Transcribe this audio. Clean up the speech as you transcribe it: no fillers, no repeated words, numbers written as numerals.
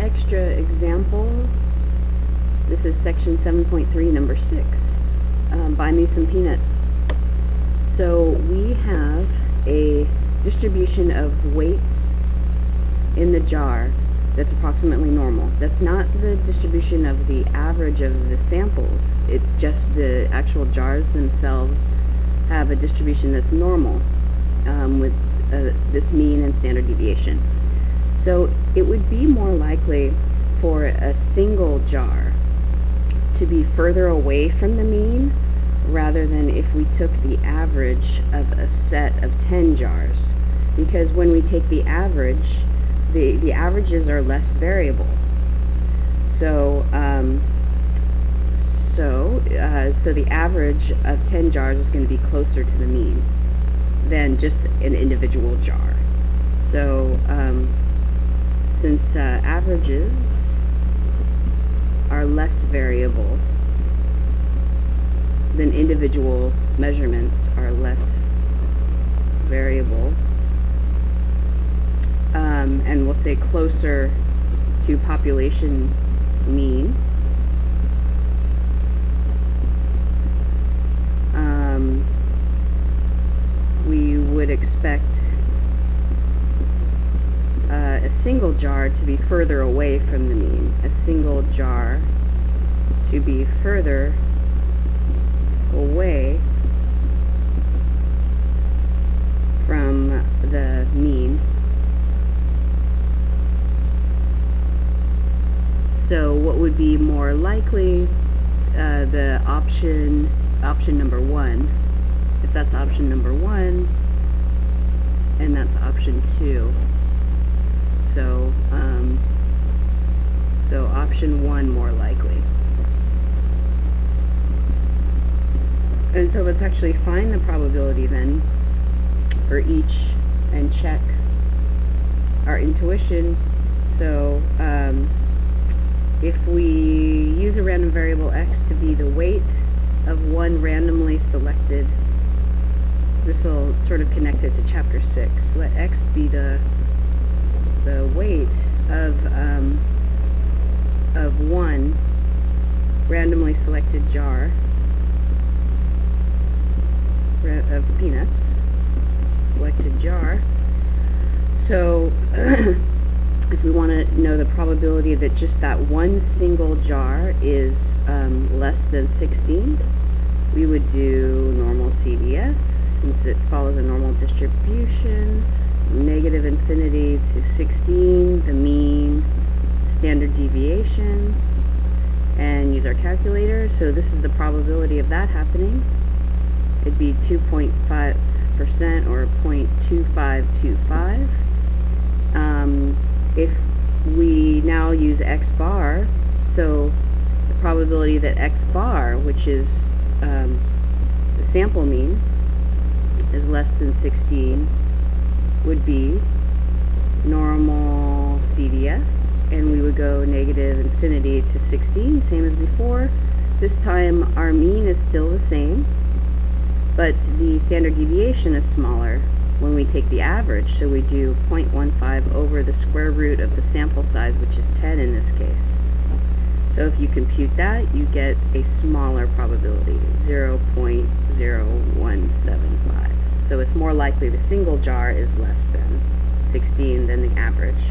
extra example. This is section 7.3, number 6. Buy me some peanuts. So we have a distribution of weights in the jar that's approximately normal. That's not the distribution of the average of the samples. It's just the actual jars themselves have a distribution that's normal with this mean and standard deviation. So it would be more likely for a single jar to be further away from the mean rather than if we took the average of a set of 10 jars. Because when we take the average, the averages are less variable. So so the average of 10 jars is going to be closer to the mean than just an individual jar. So since averages are less variable than individual measurements are less variable, and we'll say closer to population mean, we would expect a single jar to be further away from the mean. A single jar to be further away from the mean. So what would be more likely, the option number 1, if that's option number 1, and that's option 2. So so option 1 more likely. And so let's actually find the probability then for each and check our intuition. So if we use a random variable x to be the weight of one randomly selected, this will sort of connect it to chapter 6. Let x be the weight of one randomly selected jar of peanuts, selected jar. So if we want to know the probability that just that one single jar is less than 16, we would do normal CDF, since it follows a normal distribution, negative infinity to 16, the mean, standard deviation, and use our calculator. So this is the probability of that happening. It'd be 2.5% or 0.2525. If we now use x bar, so the probability that x bar, which is the sample mean, is less than 16, would be normal CDF, and we would go negative infinity to 16, same as before. This time our mean is still the same, but the standard deviation is smaller when we take the average, so we do 0.15 over the square root of the sample size, which is 10 in this case. So if you compute that, you get a smaller probability, 0.0175. So it's more likely the single jar is less than 16 than the average.